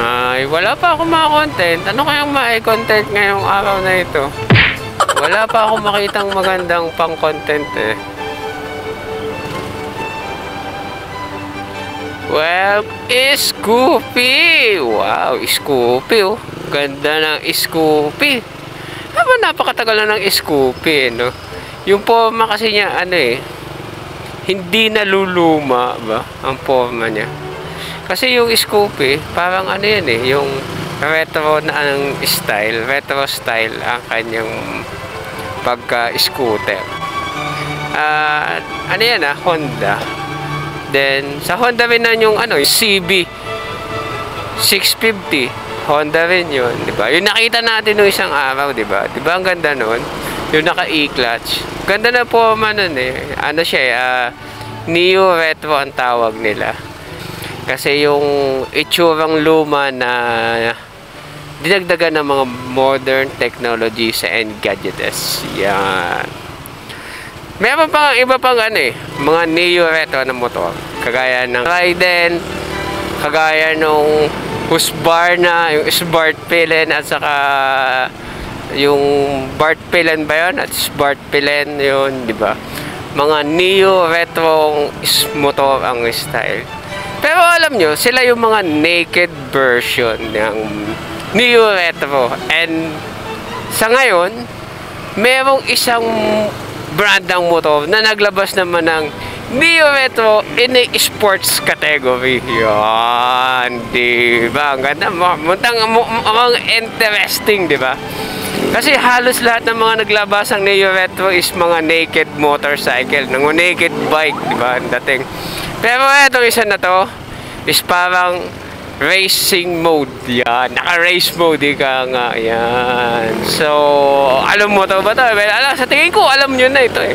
Ay, wala pa akong mga content. Ano kayang ma-content ngayong araw na ito? Wala pa akong makitang magandang pang-content eh. Well, Scoopy! Wow, Scoopy oh. Ganda ng Scoopy. Napakatagal na ng Scoopy, no? Yung forma kasi niya, ano eh, hindi naluluma ba ang forma niya. Kasi yung Scoopy, parang ano yan eh, yung retro na ang style, retro style ang kanyang pagka-scooter. Ano yan Honda. Then, sa Honda rin na yung ano, CB 650. Honda rin yun, di ba? Yung nakita natin nung isang araw, di ba? Di ba ang ganda nun? Yung naka-e-clutch. Ganda na po nun eh. Ano siya, Neo Retro ang tawag nila. Kasi yung itsurang luma na dinagdagan ng mga modern technologies and gadgets. Yan. Meron pang iba pang ano eh, mga Neo Retro na motor. Kagaya ng Raiden, kagaya nung Husqvarna, yung Smart Pilen at saka yung Bart Pilen ba yun? At Smart Pilen yun, di ba? Mga Neo Retro motor ang style. Pero alam nyo, sila yung mga naked version ng Neo Retro. And sa ngayon, merong isang brand ng motor na naglabas naman ng Neo Retro in a sports category. Yan, di ba? Ang ganda, muntang interesting, di ba? Kasi halos lahat ng mga naglabas ng Neo Retro is mga naked motorcycle, ng naked bike, di ba? Dating. Pero itong isa na to is parang racing mode. Yan, naka-race mode ka nga. Yan. So, alam mo to ba to? Well, sa tingin ko, alam nyo na ito eh.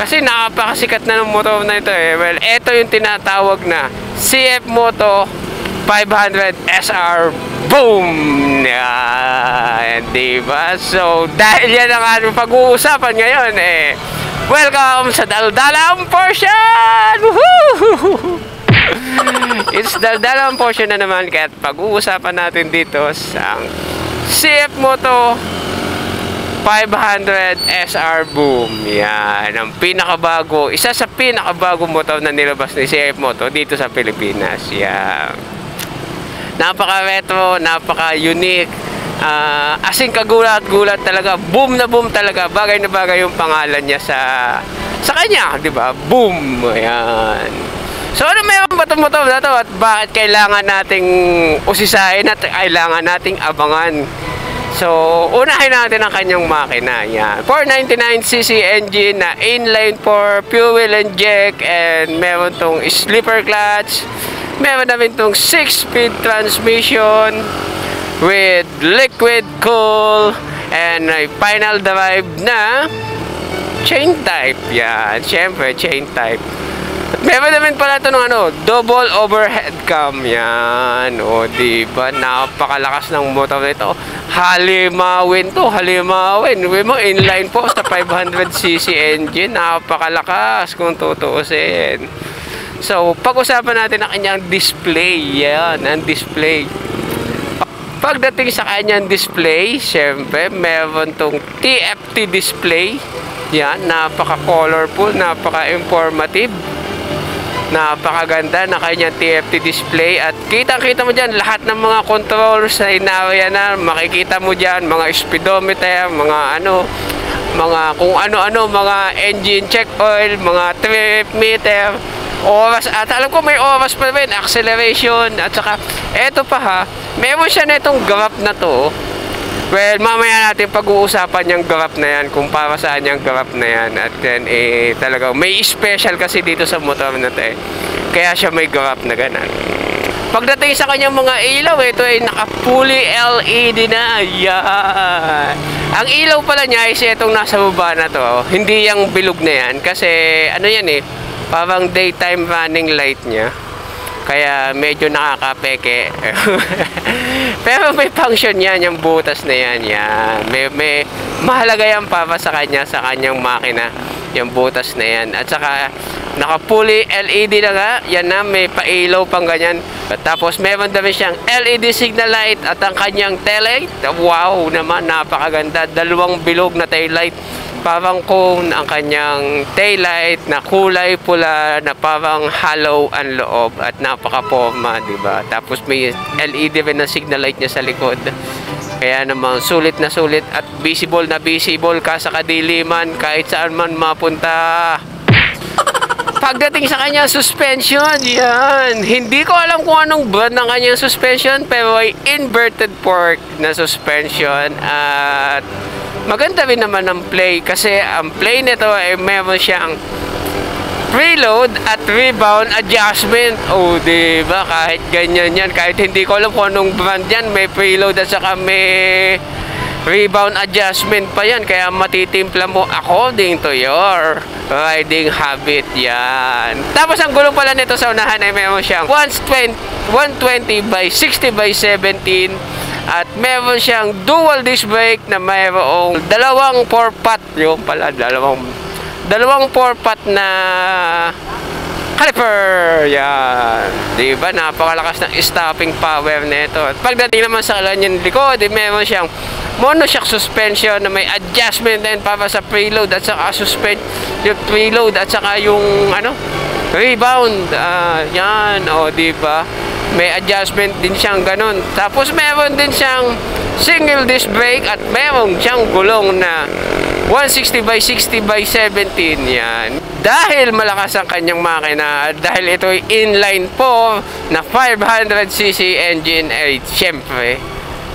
Kasi napakasikat na ng motor na ito eh. Well, ito yung tinatawag na CF Moto 500 SR. Boom! Yan, diba? So, dahil yan ang ating pag-uusapan ngayon eh. Welcome sa Daldalang Portion! Woohoo! It's Daldalang Portion na naman. Kaya pag-uusapan natin dito sa CF Moto 500 SR Boom. Yan, ang pinakabago, isa sa pinakabago motor na nilabas ni CF Moto dito sa Pilipinas. Yan. Napaka-retro, napaka-unique. As in, kagulat-gulat talaga. Boom na boom talaga. Bagay na bagay yung pangalan niya sa kanya, di ba? Boom. Yan. So, ano mayroon ba itong motor na ito? At bakit kailangan nating usisahin at kailangan nating abangan? So, unahin natin ang kanyang makina. Yan. 499cc engine na inline 4, fuel inject, and meron tong slipper clutch. Meron na rin tong 6-speed transmission with liquid cool and a final drive na chain type. Yan. Siyempre, chain type. Meron namin pala ito ng double overhead cam. Yan. O, diba? Napakalakas ng motor nito. Halimawin to. Halimawin. Inline po sa 500cc engine. Napakalakas kung tutuusin. So, pag-usapan natin ang kanyang display. Yan. Ang display. Pagdating sa kanyang display, syempre, meron tong TFT display. Yan. Napaka-colorful. Napaka-informative. Napakaganda na kanyang TFT display. At kitang-kita mo dyan lahat ng mga controls na inarya na. Makikita mo dyan mga speedometer, mga kung ano-ano, mga engine check oil, mga trip meter, oras. At alam ko may oras pa rin, acceleration. At saka, eto pa ha, meron siya na itong graph na to. Well, mamaya natin pag-uusapan yung graph na yan, kung para saan yung graph na yan. At then, talagang may special kasi dito sa motor na to eh. Kaya siya may graph na ganan. Pagdating sa kanyang mga ilaw, ito ay naka-fully LED na. Yan. Ang ilaw pala niya is itong nasa baba na to. Hindi yung bilog na yan. Kasi, ano yan eh, parang daytime running light niya. Kaya medyo nakakapeke. Pero may function yan, yung butas na yan. Yan. May mahalaga yan para sa kanya, sa kanyang makina. yung butas na yan. At saka naka-fully LED na nga, yan na, may pailaw pang ganyan. Tapos meron din siyang LED signal light at ang kanyang taillight, wow naman, napakaganda. Dalawang bilog na taillight, parang cone ang kanyang taillight na kulay pula na parang hollow ang loob at napaka-forma, diba? Tapos may LED rin na signal light niya sa likod. Kaya namang sulit na sulit at visible na visible ka sa kadiliman kahit saan man mapunta. Pagdating sa kanyang suspension, yan. Hindi ko alam kung anong brand ng kanyang suspension, pero ay inverted fork na suspension. At maganda rin naman ang play kasi ang play nito ay meron siyang preload at rebound adjustment. O, diba? Kahit ganyan yan. Kahit hindi ko alam kung anong brand yan. May preload at saka may rebound adjustment pa yan. Kaya matitimpla mo according to your riding habit yan. Tapos ang gulong pala nito sa unahan ay meron siyang 120 by 60 by 17. At meron siyang dual disc brake na mayroong dalawang 4-pot. Yung pala, dalawang 4-pot na caliper. Yan. Diba? Napakalakas ng stopping power nito. At pagdating naman sa kanyang likod, meron siyang monoshock suspension na may adjustment din para sa preload at saka yung preload at saka yung rebound. Yan. O, diba? May adjustment din siyang ganun. Tapos meron din siyang single disc brake at meron siyang gulong na 160 by 60 by 17 yan. Dahil malakas ang kanyang makina, dahil ito ay inline 4 na 500cc engine, ay syempre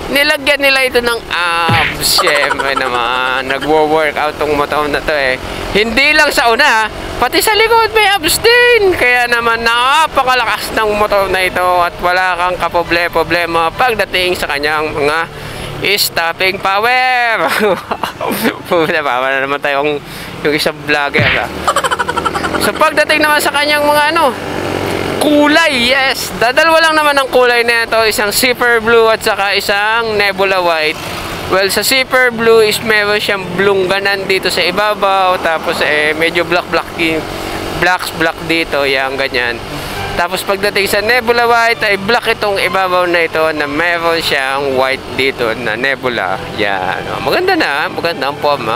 nilagyan nila ito ng abs. Syempre naman, nagwo-workout tong motor na to eh. Hindi lang sa una, pati sa likod may abs din. Kaya naman napakalakas ng motor na ito at wala kang kaproblema pagdating sa kanyang mga stopping power. Puta, pawa na naman tayong yung isang vlogger. So pagdating naman sa kanyang mga kulay, yes. Dadalwa lang naman ang kulay na ito. Isang zipper blue at saka isang nebula white. Well, sa zipper blue is meron siyang blungganan dito sa ibabaw. Tapos medyo black dito. Yan, ganyan. Tapos pagdating sa nebula white ay black itong ibabaw na ito na meron siyang white dito na nebula. Yan. Maganda ang form.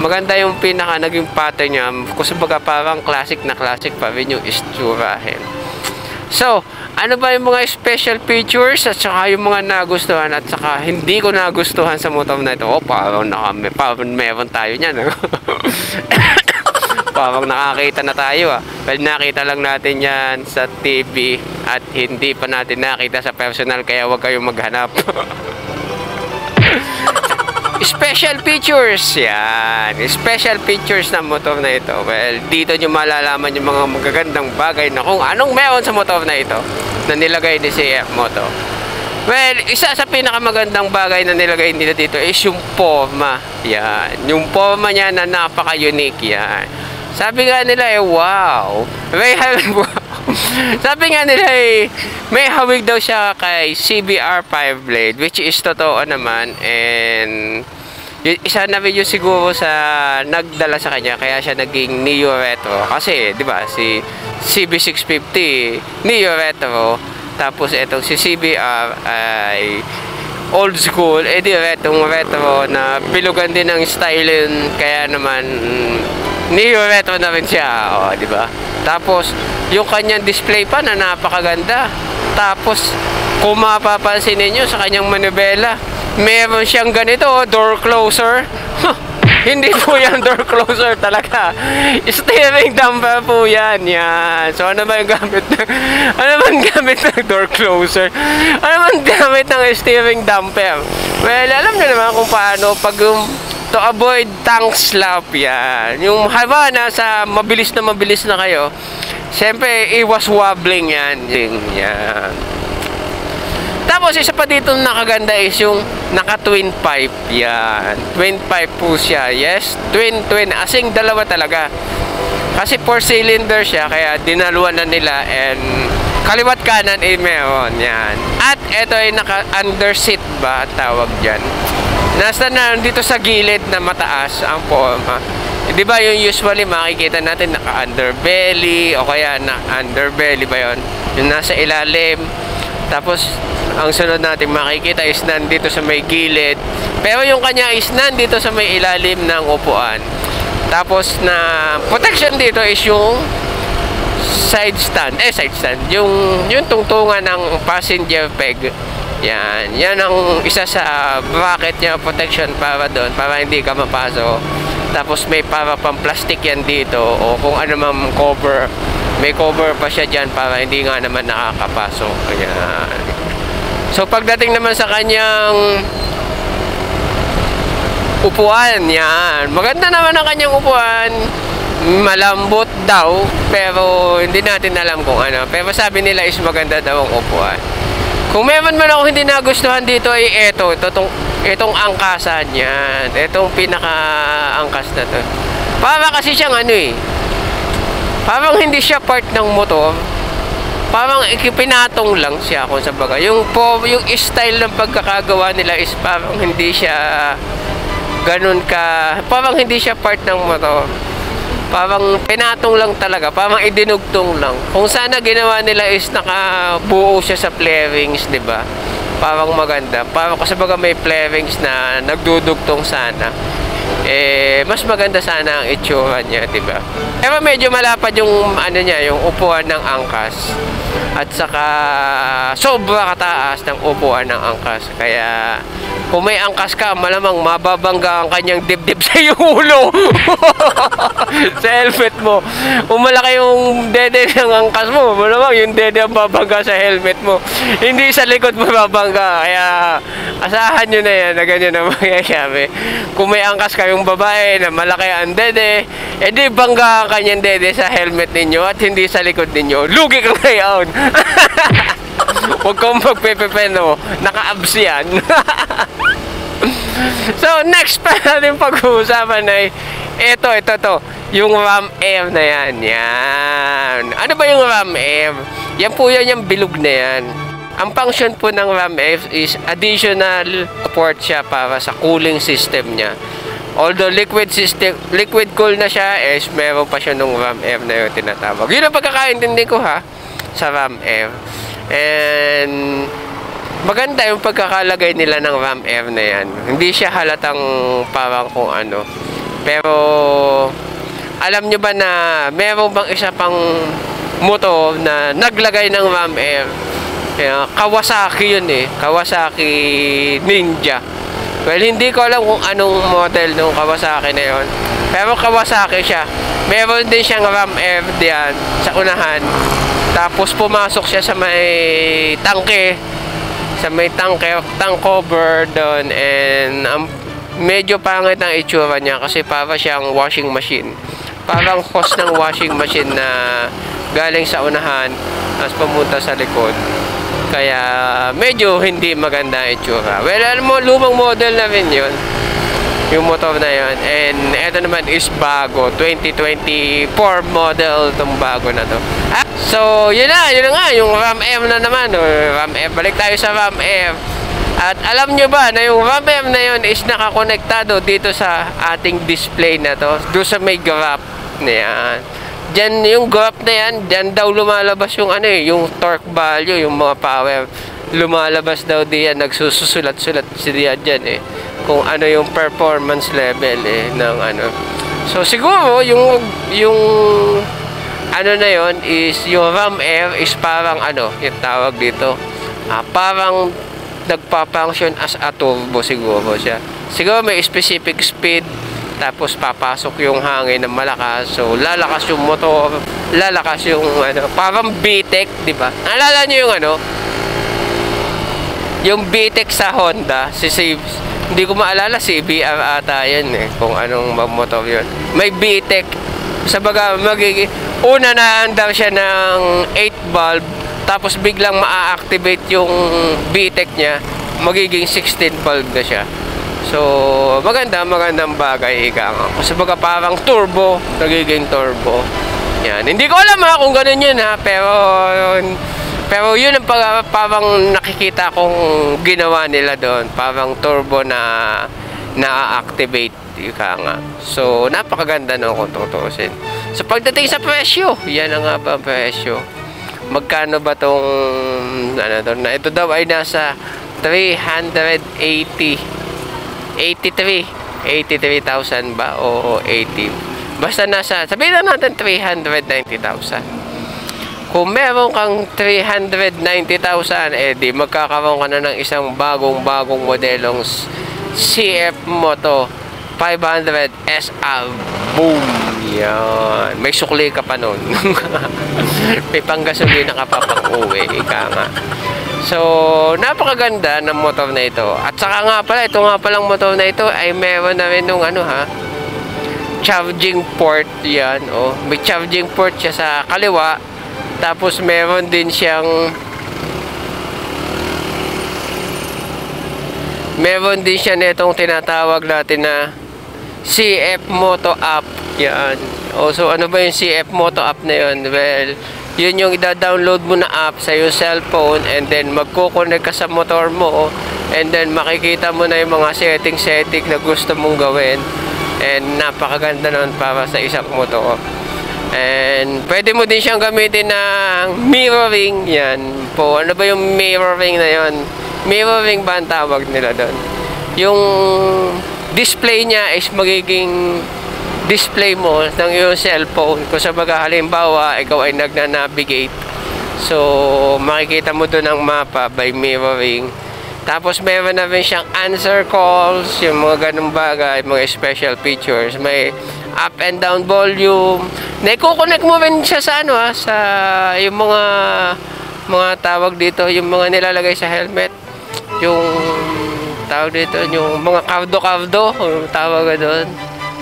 Maganda yung naging pattern niya. Kasi baga parang classic pa rin yung isturahin. So, ano ba yung mga special features at saka yung mga nagustuhan at saka hindi ko nagustuhan sa motor na ito? Oh, parang meron tayo niyan. Parang nakakita na tayo. Well, nakita lang natin yan sa TV at hindi pa natin nakita sa personal, kaya huwag kayong maghanap. Special features, yan. Special features ng motor na ito. Well, dito nyo malalaman yung mga magagandang bagay na kung anong meron sa motor na ito na nilagay ni CF Moto. Well, isa sa pinakamagandang bagay na nilagay nila dito is yung forma. Yan. Yung forma niya na napaka-unique yan. Sabi nga nila wow. Sabi nga nila may hawig daw siya kay CBR5 blade, which is totoo naman. And isa na video siguro sa nagdala sa kanya kaya siya naging Neo Retro. Kasi, di ba, si CB650 Neo Retro, tapos itong si CBR ay old school, di retro na bilugan din ng style yun. Kaya naman Neo Retro na rin siya, di ba? Tapos yung kanyang display pa na napakaganda. Tapos kung mapapansin niyo sa kanyang manubela, meron siyang ganito, door closer. Hindi po yan door closer talaga. Steering damper po yan. Yan. So ano ba yung gamit ng door closer? Ano ba gamit ng steering damper? Well, alam niyo naman kung paano pag to avoid tank slap yan. Yung haba nasa mabilis na kayo, siyempre iwas wobbling yan. Yan. Tapos isa pa dito nakaganda is yung naka-twin pipe. Yan. Twin pipe po siya. Yes, twin. Asing dalawa talaga. Kasi 4 cylinder siya, kaya dinaluan na nila and kaliwat kanan meron. Yan. At ito ay naka-under seat ba tawag dyan. Nasa na dito sa gilid na mataas ang forma. Di ba yung usually makikita natin naka-underbelly o kaya na-underbelly ba yun? Yung nasa ilalim. Tapos, ang sunod natin makikita is nandito sa may gilid. Pero yung kanya is nandito sa may ilalim ng upuan. Tapos na protection dito is yung side stand. Side stand. Yung tungtungan ng passenger peg. Yan ang isa sa bracket niya, protection para doon, para hindi ka mapasok. Tapos may para pang plastic yan dito o kung ano mang cover. May cover pa siya dyan para hindi nga naman nakakapasok. Ayan. So pagdating naman sa kanyang upuan, yan. Maganda naman ang kanyang upuan. Malambot daw, pero hindi natin alam kung ano. Pero sabi nila is maganda daw ang upuan. Kung meron man ako hindi nagustuhan dito ay itong angkasan yan. Itong pinaka-angkas na to. Para kasi siyang ano eh. Parang hindi siya part ng motor. Parang ikipinatong lang siya kung sa bagay. Yung style ng pagkakagawa nila is parang hindi siya ganun ka. Parang hindi siya part ng motor. Parang pinatong lang talaga, parang idinugtong lang. Kung sana ginawa nila is nakabuo siya sa flarings, di ba? Parang maganda. Parang kasi baga may flarings na nagdudugtong sana. Mas maganda sana ang itsura niya, di ba? Pero medyo malapad yung ano niya, yung upuan ng angkas. At saka sobra kataas ng upuan ng angkas. Kaya kung may angkas ka, malamang mababangga ang kanyang dibdib sa iyong ulo. Sa helmet mo. Kung malaki yung dede ng angkas mo, malamang yung dede ang babangga sa helmet mo. Hindi sa likod mo babangga. Kaya asahan nyo na yan na ganyan na mangyayari. Kung may angkas kayong babae na malaki ang dede, edi bangga ang kanyang dede sa helmet ninyo at hindi sa likod ninyo. Lugi ka ngayon. Huwag kang magpepepeno. Naka-abs yan. So, next pa natin pag-uusapan ay ito. Yung Ram Air na yan. Yan. Ano ba yung Ram Air? Yan po yan, yung bilog na yan. Ang function po ng Ram Air is additional support siya para sa cooling system niya. Although liquid cool na siya, is meron pa siya nung Ram Air na yung tinatawag. Yun ang pagkakaintindi ko ha, sa Ram Air. And maganda yung pagkakalagay nila ng Ram Air na yan. Hindi siya halatang parang kung ano. Pero alam nyo ba na meron bang isa pang motor na naglagay ng Ram Air? Kawasaki yun eh. Kawasaki Ninja. Well, hindi ko alam kung anong model ng Kawasaki na yun. Pero Kawasaki siya. Meron din siyang Ram Air diyan sa unahan. Tapos pumasok siya sa may tangke. Sa may tank cover doon. And medyo pangit ang itsura niya kasi para siyang washing machine. Parang hose ng washing machine na galing sa unahan tapos pumunta sa likod. Kaya medyo hindi maganda ang itsura. Well, alam mo, lumang model na rin yun. Yung motor na yun. And ito naman is bago. 2024 model itong bago na to. So, yun na nga. Yung Ram Air na naman. Ram Air. Balik tayo sa Ram Air. At alam nyo ba na yung Ram Air na yun is nakakonektado dito sa ating display na to. Doon sa may graph na yan. Diyan yung graph na yan, diyan daw lumalabas yung ano eh, yung torque value, yung mga power. Lumalabas daw diyan, nagsusulat-sulat siya diyan eh. Kung ano yung performance level eh ng ano. So siguro yung ano na yon is yung Ram Air is parang ano, yung tawag dito. Parang nagpa-function as a turbo siguro siya. Siguro may specific speed. Tapos papasok yung hangin ng malakas. So lalakas yung motor, lalakas yung ano, parang VTEC, di ba? Alala niyo yung ano? Yung VTEC sa Honda, hindi ko maalala, CBR ata yan eh, kung anong motor yun. May VTEC. Sabaga una na andar siya ng 8 valve, tapos biglang ma-activate yung VTEC niya, magiging 16 valve na siya. So, magandang bagay ika nga. Kasi baga parang turbo, nagiging turbo. Yan. Hindi ko alam ha kung ganun yun ha, pero yun ang parang nakikita kong ginawa nila doon. Parang turbo na na-activate ika nga. So, napakaganda no kung tutuusin. So, pagdating sa presyo, yan na nga ba ang presyo? Magkano ba tong ano to, na ito daw ay nasa 83,000 ba? O 80. Basta nasa, sabihin na natin 390,000. Kung meron kang 390,000, eh di magkakaroon ka na ng isang bagong modelong CF Moto 500 SR. Boom! Yan. May sukli ka pa nun. May panggasolina ka pa pang uwi. Ika nga. So, napakaganda ng motor na ito. At saka nga pala, ito nga palang motor na ito ay meron na rin nung ano ha, charging port. Yan. Oh. May charging port siya sa kaliwa. Tapos meron din siyang nitong tinatawag natin na CF Moto App. Yan. O, so ano ba yung CF Moto App na yun? Well, yun yung ida-download mo na app sa yung cellphone, and then magko-connect ka sa motor mo, and then makikita mo na yung mga setting na gusto mong gawin. And napakaganda nun para sa isang motor. And pwede mo din siyang gamitin ng mirroring. Yan po. Ano ba yung mirroring na yun? Mirroring ba ang tawag nila doon? Yung display niya is magiging display mo ng iyong cellphone. Kung sa baga halimbawa ikaw ay nagna-navigate, so makikita mo doon ang mapa by mirroring. Tapos meron na rin siyang answer calls, yung mga ganung bagay, mga special features. May up and down volume. Naiko-connect mo rin siya sa ano ha, sa yung mga tawag dito, yung mga nilalagay sa helmet. Yung tawag dito, yung mga kardo, tawag doon.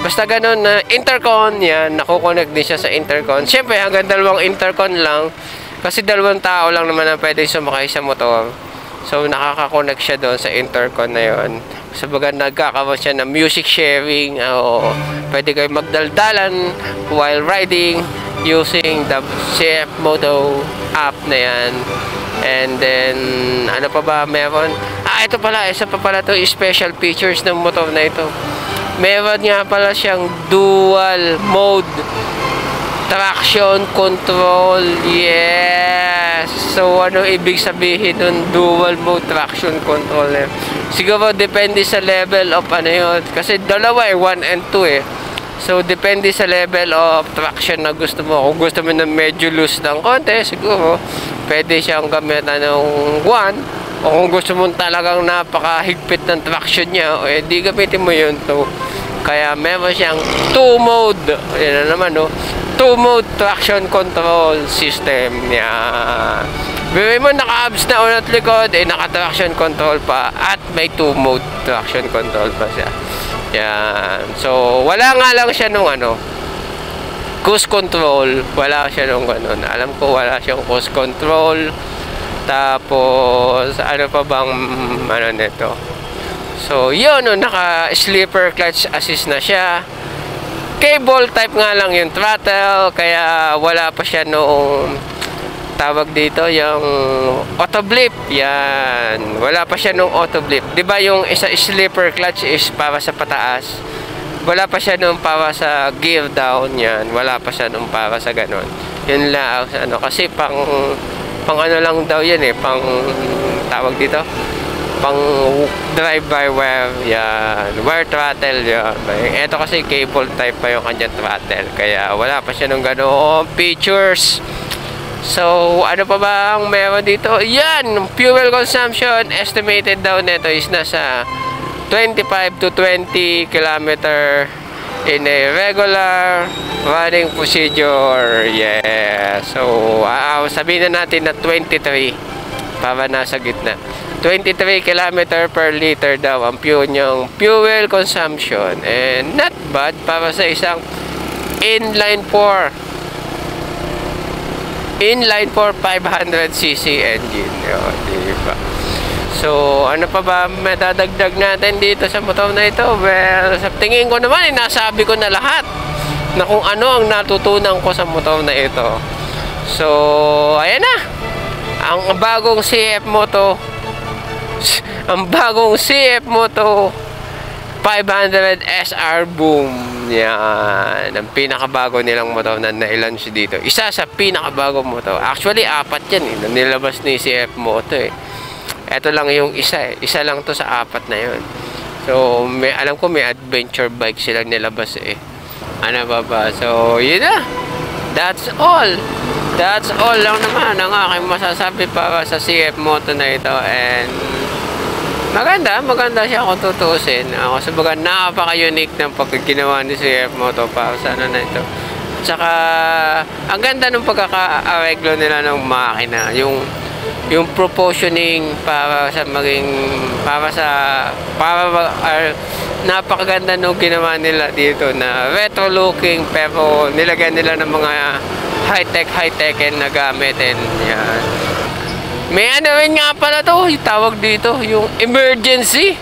Basta ganun na intercon, yan, nakukonect din siya sa intercon. Siyempre, hanggang 2 intercon lang, kasi 2 tao lang naman ang pwede sumakay sa motor. So, nakaka-connect siya doon sa intercon na yun. Sa baga, nagkakaroon siya ng music sharing. O, pwede kayo magdaldalan while riding using the CF Moto app na yan. And then, ano pa ba meron? Ito pala, isa pa pala to, special features ng motor na ito. Meron nga pala siyang dual mode traction control. Yes! So, ano ibig sabihin nun dual mode traction control? Siguro depende sa level of ano yun. Kasi dalawa 1 and 2 eh. So, depende sa level of traction na gusto mo. Kung gusto mo na medyo loose ng konti, siguro pwede siyang gamitan ng 1. O kung gusto mo talagang napakahigpit ng traction niya, eh di gamitin mo yun 2. Kaya meron siyang 2 mode. Yan na naman, no? 2 mode traction control system. Yan. Bigay mo naka-abs na unat likod, eh naka-traction control pa. At may 2 mode traction control pa siya. Yan. So, wala nga lang siya nung ano, cruise control. Wala siya nung ganun. Alam ko wala siyang cruise control. Tapos, ano pa bang ano nito? So, yun, no, naka-sleeper clutch assist na siya. Cable type nga lang yung throttle, kaya wala pa siya noong tawag dito, yung auto blip. Yan. Wala pa siya noong auto blip. 'Di ba yung isa sleeper clutch is para sa pataas? Wala pa siya noong para sa gear down. Yan. Wala pa siya noong para sa ganun. Yun lang ano, kasi pang ano lang daw yan eh, pang tawag dito, pang drive by wire. Yan, wire throttle yan. Ito kasi cable type pa yung kanyang throttle, kaya wala pa siya ng ganoong features. So, ano pa ba ang meron dito? Yan, fuel consumption estimated daw nito is nasa 25 to 20 kilometer in a regular running procedure. Yeah. So, sabihin na natin na 23 para nasa gitna. 23 km per liter daw ang niyang fuel consumption. And not bad para sa isang inline 4 500cc engine. Yun, diba? So, ano pa ba madadagdag natin dito sa motor na ito? Well, sa tingin ko naman, nasabi ko na lahat na kung ano ang natutunan ko sa motor na ito. So, ayan na. Ang bagong CF Moto 500 500 SR Boom. Yan. Ang pinakabago nilang motor na nailaunch dito. Isa sa pinakabagong motor. Actually, 4 yan eh. Nilabas ni CF Moto eh. Ito lang yung isa eh. Isa lang to sa 4 na yun. So, alam ko may adventure bike silang nilabas eh. Ano ba? So, yun na. That's all. That's all lang naman ang aking masasabi para sa CF Moto na ito. And maganda siya kung tutuusin. Ako sabaga napaka-unique ng pagkaginawa ni CF Moto para sa ano na ito. Tsaka ang ganda ng pagkaka-areglo nila ng makina. Yung proportioning para napakaganda nung ginawa nila dito na retro looking pero nilagyan nila ng mga high-tech na gamit and yan. May ano rin nga pala to, yung tawag dito, yung emergency.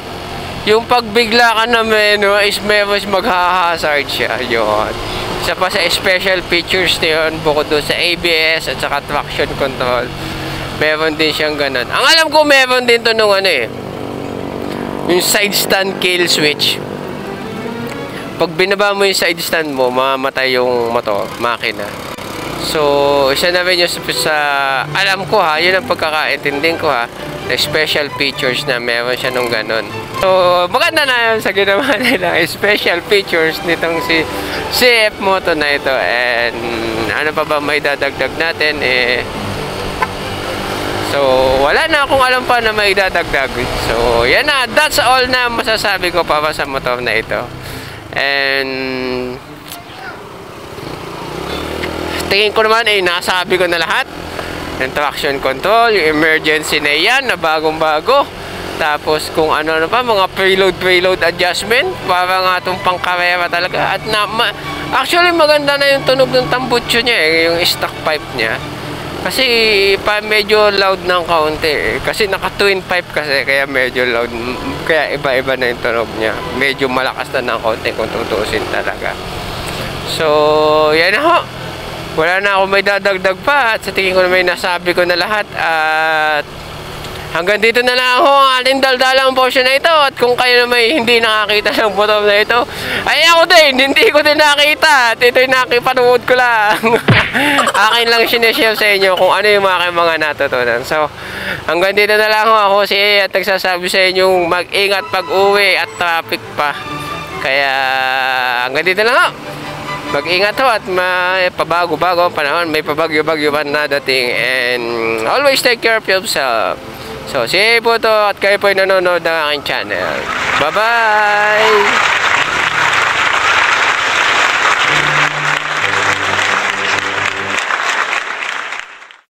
Yung pagbigla ka na menu is meron magha-hazard siya. Yun. Isa pa sa special features na yun, bukod doon sa ABS at saka traction control. Meron din siyang ganun. Ang alam ko meron din to nung ano eh, yung side stand kill switch. Pag binaba mo yung side stand mo, mamamatay yung motor, makina. So, isa na rin yung sa alam ko ha, yun ang pagkakaintinding ko ha, na special features na meron siya nung ganun. So, maganda na yun sa ginawa nila, special features nitong si CF Moto na ito. And ano pa ba may dadagdag natin eh. So, wala na akong alam pa na may dadagdag. So, yan na, that's all na masasabi ko para sa motor na ito. And tingin ko naman ay nasabi ko na lahat. Yung traction control, yung emergency na yan na bagong-bago. Tapos kung ano pa, mga preload adjustment para nga itong pangkarera talaga. At actually maganda na yung tunog ng tambutso niya eh, yung stock pipe niya. Kasi pa medyo loud ng kaunti eh. Kasi naka twin pipe kasi kaya medyo loud. Kaya iba-iba na yung tunog niya. Medyo malakas na ng kaunti kung tutuusin talaga. So, yan na ho. Wala na ako may dadagdag pa at sa tingin ko na may nasabi ko na lahat at hanggang dito na lang ako ang ating daldalang portion na ito at kung kayo na may hindi nakakita ng motor na ito ay ako din, hindi ko din nakita at ito'y nakipanood ko lang. Akin lang sineshare sa inyo kung ano yung mga natutunan. So hanggang dito na lang ako si A at nagsasabi sa inyo mag-ingat pag uwi at traffic pa. Kaya hanggang dito na lang ako. Mag-ingat ho at may pabago-bago ang panahon. May pabagyo-bagyo pa na dating. And always take care of yourself. So, see po to at kayo po nanonood ng aking channel. Bye-bye!